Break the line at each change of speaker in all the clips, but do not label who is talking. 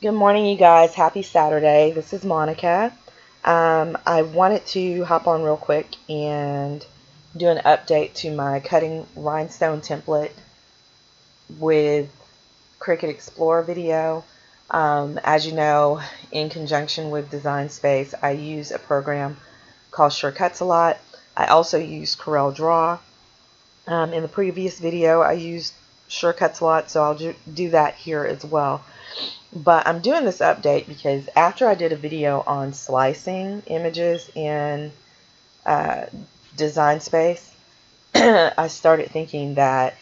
Good morning, you guys. Happy Saturday. This is Monica. I wanted to hop on real quick and do an update to my cutting rhinestone template with Cricut Explorer video. As you know, in conjunction with Design Space, I use a program called Cricut a lot. I also use Corel Draw. In the previous video, I used Cricut a lot, so I'll do that here as well. But I'm doing this update because after I did a video on slicing images in Design Space, I started thinking that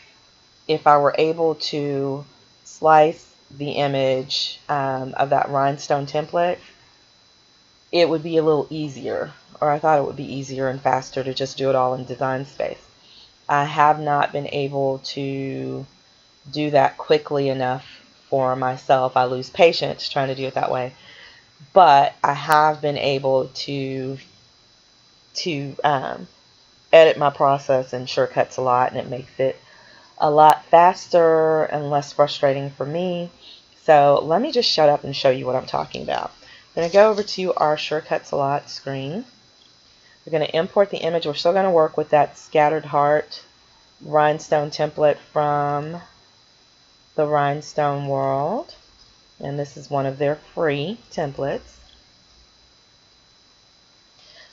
if I were able to slice the image of that rhinestone template, it would be a little easier, or I thought it would be easier and faster to just do it all in Design Space. I have not been able to do that quickly enough for myself. I lose patience trying to do it that way. But I have been able to edit my process in Cricut a lot, and it makes it a lot faster and less frustrating for me. So let me just shut up and show you what I'm talking about. I'm going to go over to our Cricut a lot screen. We're going to import the image. We're still going to work with that scattered heart rhinestone template from the Rhinestone world, and this is one of their free templates.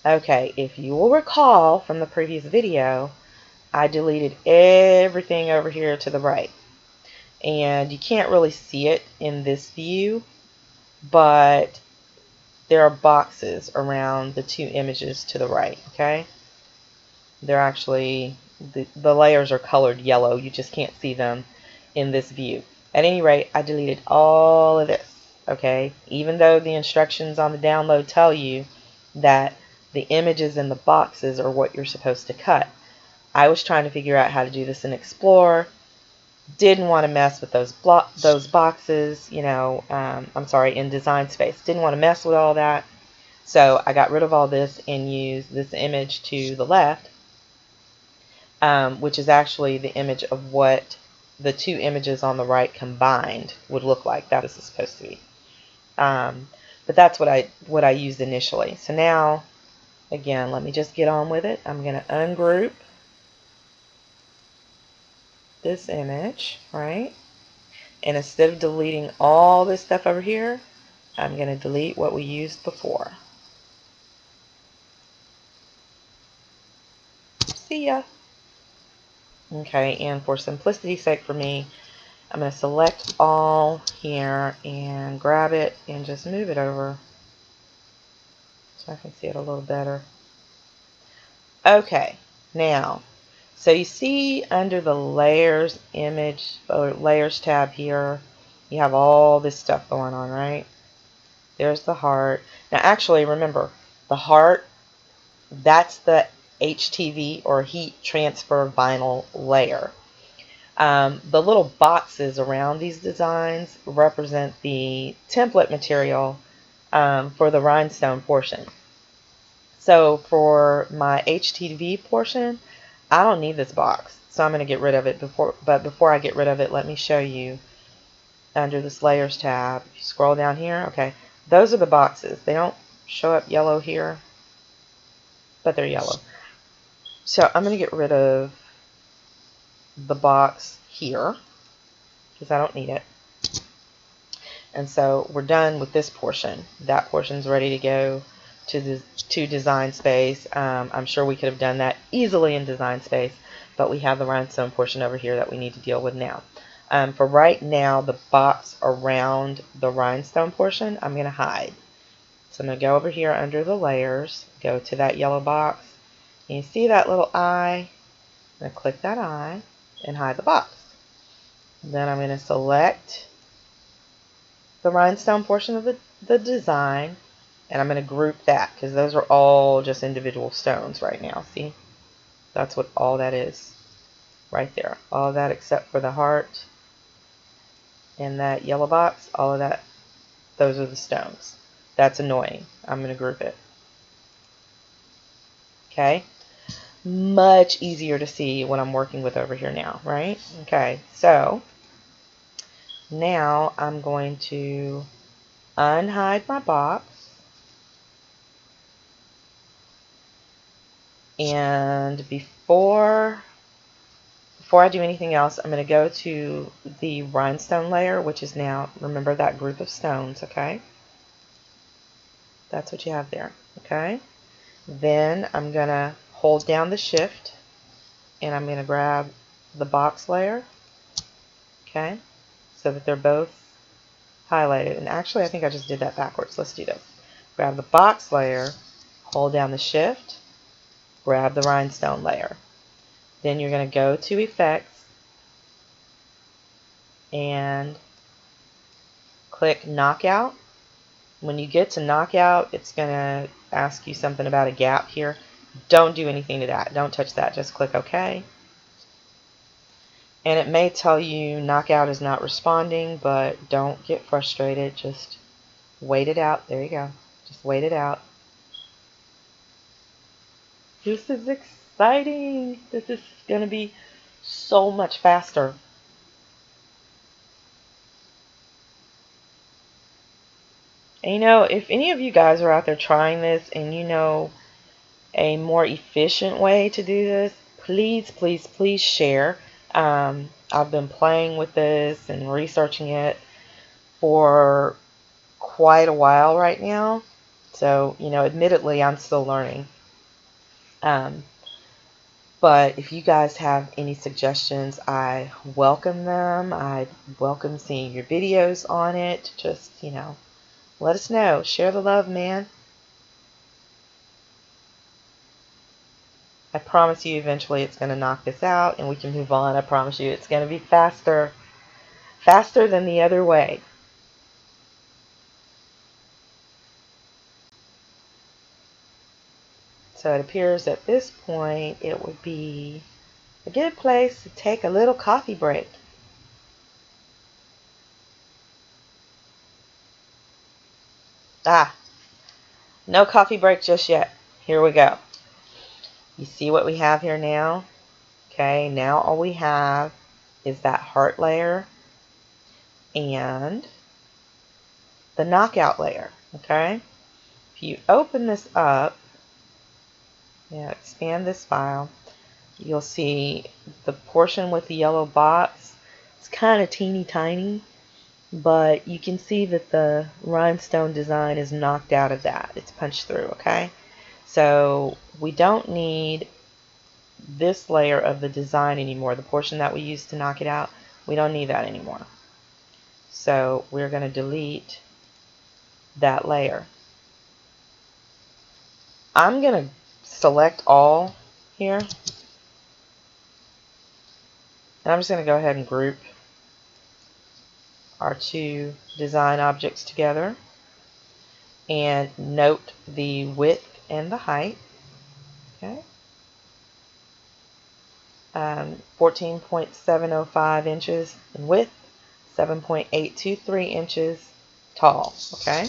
Okay, if you will recall from the previous video, I deleted everything over here to the right, and you can't really see it in this view, but there are boxes around the two images to the right. Okay, they're actually the layers are colored yellow. You just can't see them in this view. At any rate, I deleted all of this, okay? Even though the instructions on the download tell you that the images in the boxes are what you're supposed to cut. I was trying to figure out how to do this in Explorer. Didn't want to mess with those boxes, I'm sorry, in Design Space. Didn't want to mess with all that. So I got rid of all this and used this image to the left, which is actually the image of what the two images on the right combined would look like. That this is supposed to be. But that's what I used initially. So now, again, let me just get on with it. I'm going to ungroup this image, right? And instead of deleting all this stuff over here, I'm going to delete what we used before. See ya. Okay, and for simplicity's sake for me, I'm going to select all here and grab it and just move it over so I can see it a little better. Okay, now, so you see under the layers image or layers tab here, you have all this stuff going on, right? There's the heart. Now actually, remember, the heart, that's the HTV or heat transfer vinyl layer. The little boxes around these designs represent the template material for the rhinestone portion. So for my HTV portion, I don't need this box, so I'm going to get rid of it before I get rid of it, let me show you under this layers tab. If you scroll down here, okay, those are the boxes. They don't show up yellow here, but they're yellow. So I'm going to get rid of the box here because I don't need it. And so we're done with this portion. That portion's ready to go to Design Space. I'm sure we could have done that easily in Design Space, but we have the rhinestone portion over here that we need to deal with now. For right now, the box around the rhinestone portion, I'm going to hide. So I'm going to go over here under the layers, go to that yellow box, and you see that little eye? I'm going to click that eye and hide the box. Then I'm going to select the rhinestone portion of the design, and I'm going to group that because those are all just individual stones right now. See? That's what all that is right there. All of that except for the heart and that yellow box, all of that, those are the stones. That's annoying. I'm going to group it. Okay? Much easier to see what I'm working with over here now, right? Okay, so now I'm going to unhide my box. And before I do anything else, I'm going to go to the rhinestone layer, which is now, remember that group of stones, okay? That's what you have there, okay? Then I'm going to hold down the shift, and I'm going to grab the box layer, okay? So that they're both highlighted. And actually, I think I just did that backwards. Let's do this. Grab the box layer, hold down the shift, grab the rhinestone layer. Then you're going to go to Effects and click Knockout. When you get to Knockout, it's going to ask you something about a gap here. Don't do anything to that. Don't touch that. Just click OK. And it may tell you Knockout is not responding, but don't get frustrated. Just wait it out. There you go. Just wait it out. This is exciting. This is going to be so much faster. And you know, if any of you guys are out there trying this and you know a more efficient way to do this, please, please, please share. I've been playing with this and researching it for quite a while right now. So, you know, admittedly, I'm still learning. But if you guys have any suggestions, I welcome them. I welcome seeing your videos on it. Just, you know, let us know. Share the love, man. I promise you eventually it's going to knock this out and we can move on. I promise you it's going to be faster. Faster than the other way. So it appears at this point it would be a good place to take a little coffee break. Ah, no coffee break just yet. Here we go. You see what we have here now? Okay, now all we have is that heart layer and the knockout layer. Okay, if you open this up, expand this file, you'll see the portion with the yellow box. It's kind of teeny tiny, but you can see that the rhinestone design is knocked out of that. It's punched through, okay? So we don't need this layer of the design anymore. The portion that we used to knock it out, we don't need that anymore. So we're going to delete that layer. I'm going to select all here. And I'm just going to go ahead and group our two design objects together. And note the width and the height. Okay. 14.705 inches in width, 7.823 inches tall. Okay.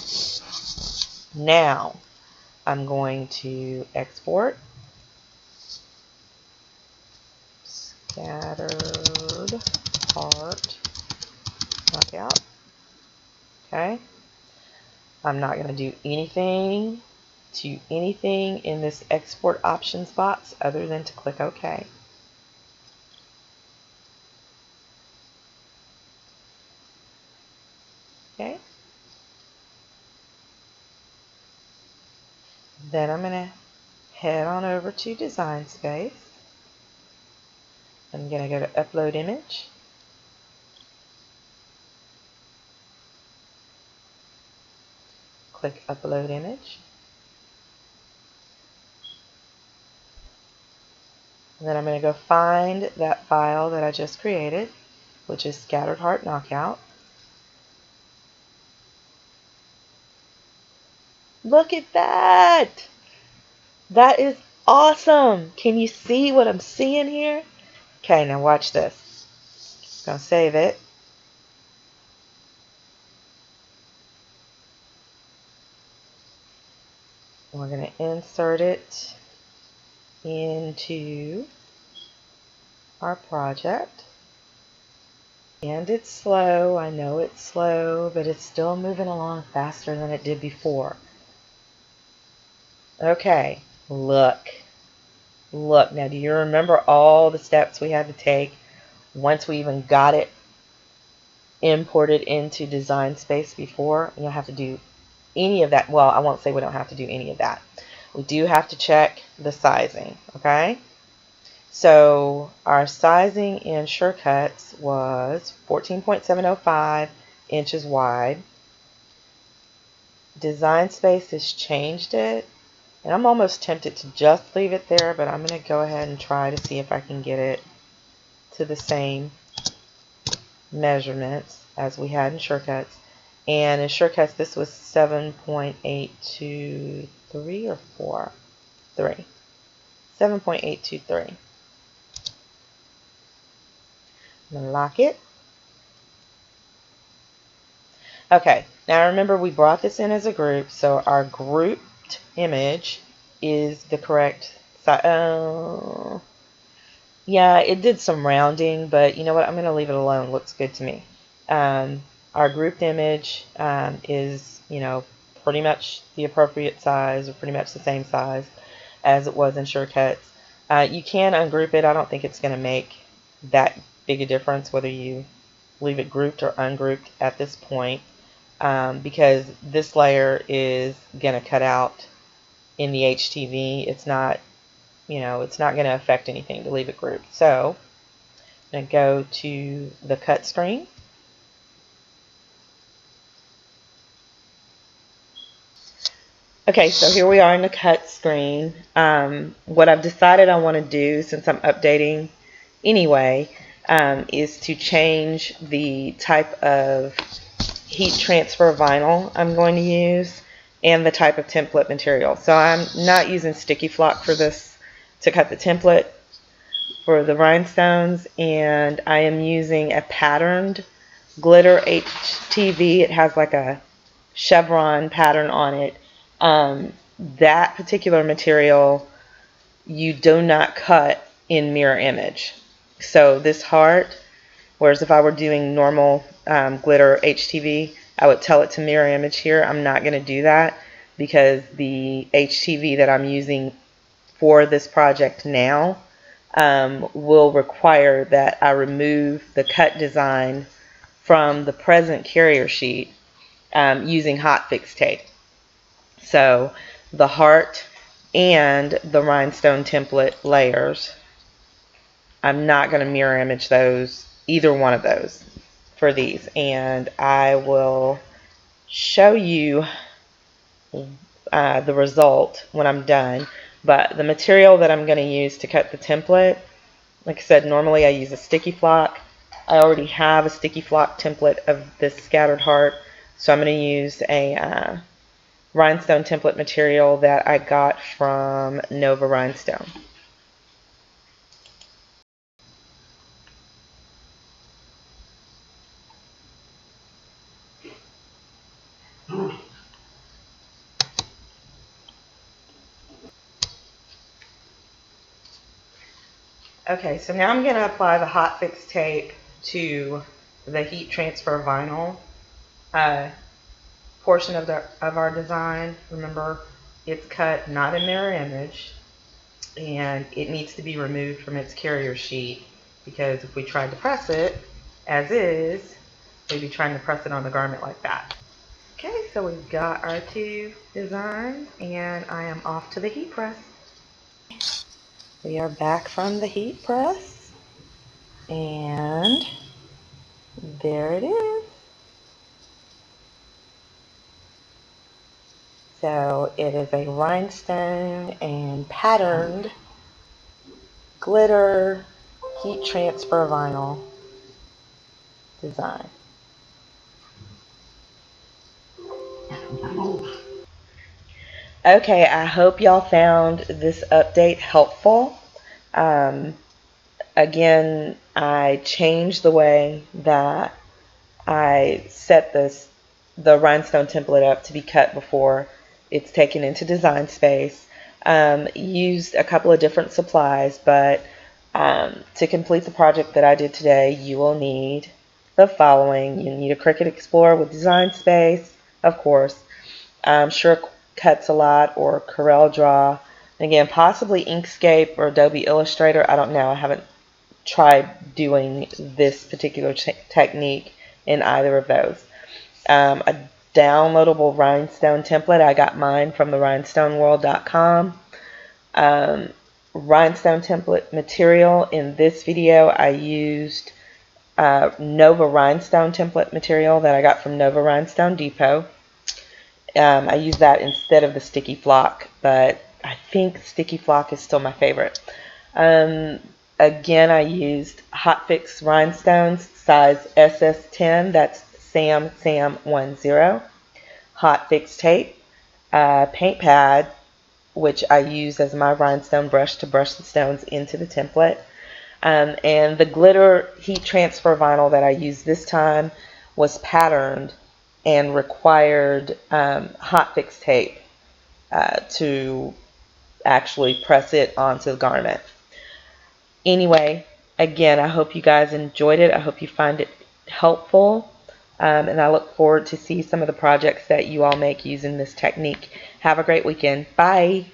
Now I'm going to export scattered heart knockout. Okay. I'm not going to do anything to anything in this export options box other than to click OK. Okay. Then I'm going to head on over to Design Space. I'm going to go to Upload Image. Click Upload Image. And then I'm going to go find that file that I just created, which is Scattered Heart Knockout. Look at that! That is awesome! Can you see what I'm seeing here? Okay, now watch this. I'm going to save it. And we're going to insert it into our project. And it's slow. I know it's slow, but it's still moving along faster than it did before. Okay, look. Look, now do you remember all the steps we had to take once we even got it imported into Design Space before? You don't have to do any of that. Well, I won't say we don't have to do any of that. We do have to check the sizing, okay? So our sizing in Surecuts was 14.705 inches wide. Design Space has changed it, and I'm almost tempted to just leave it there, but I'm going to go ahead and try to see if I can get it to the same measurements as we had in Surecuts. And in Surecuts, this was 7.823 or 4? 3. 7.823. I'm going to lock it. Okay, now remember we brought this in as a group, so our grouped image is the correct size. Yeah, it did some rounding, but you know what? I'm going to leave it alone. Looks good to me. Our grouped image is, you know, pretty much the appropriate size, or pretty much the same size as it was in Surecuts. You can ungroup it. I don't think it's going to make that big a difference whether you leave it grouped or ungrouped at this point, because this layer is going to cut out in the HTV. It's not, you know, it's not going to affect anything to leave it grouped. So I'm going to go to the cut screen. Okay, so here we are in the cut screen. What I've decided I want to do, since I'm updating anyway, is to change the type of heat transfer vinyl I'm going to use and the type of template material. So I'm not using sticky flock for this to cut the template for the rhinestones, and I am using a patterned glitter HTV. It has like a chevron pattern on it. That particular material you do not cut in mirror image. So this heart, whereas if I were doing normal glitter HTV, I would tell it to mirror image here. I'm not going to do that because the HTV that I'm using for this project now will require that I remove the cut design from the present carrier sheet using hot fix tape. So the heart and the rhinestone template layers, I'm not going to mirror image those, either one of those for these, and I will show you the result when I'm done. But the material that I'm going to use to cut the template, like I said, normally I use a sticky flock. I already have a sticky flock template of this scattered heart, so I'm going to use a rhinestone template material that I got from Nova Rhinestone. Okay, so now I'm going to apply the hot fix tape to the heat transfer vinyl portion of our design. Remember, it's cut not in mirror image, and it needs to be removed from its carrier sheet, because if we tried to press it as is, we'd be trying to press it on the garment like that. Okay, so we've got our two designs, and I am off to the heat press. We are back from the heat press, and there it is. So it is a rhinestone and patterned glitter heat transfer vinyl design. Okay, I hope y'all found this update helpful. Again, I changed the way that I set the rhinestone template up to be cut before it's taken into Design Space. Used a couple of different supplies, but to complete the project that I did today, you will need the following. You need a Cricut Explorer with design space, of course. Sure Cuts a lot, or Corel Draw. Again, possibly Inkscape or Adobe Illustrator. I don't know. I haven't tried doing this particular technique in either of those. A downloadable rhinestone template. I got mine from the rhinestoneworld.com. Rhinestone template material. In this video, I used Nova Rhinestone template material that I got from Nova Rhinestone Depot. I use that instead of the sticky flock, but I think sticky flock is still my favorite. Again, I used Hotfix rhinestones, size SS10. That's Sam 10. Hotfix tape, paint pad, which I use as my rhinestone brush to brush the stones into the template. And the glitter heat transfer vinyl that I used this time was patterned and required Hotfix tape to actually press it onto the garment. Anyway, again, I hope you guys enjoyed it. I hope you find it helpful. And I look forward to see some of the projects that you all make using this technique. Have a great weekend. Bye.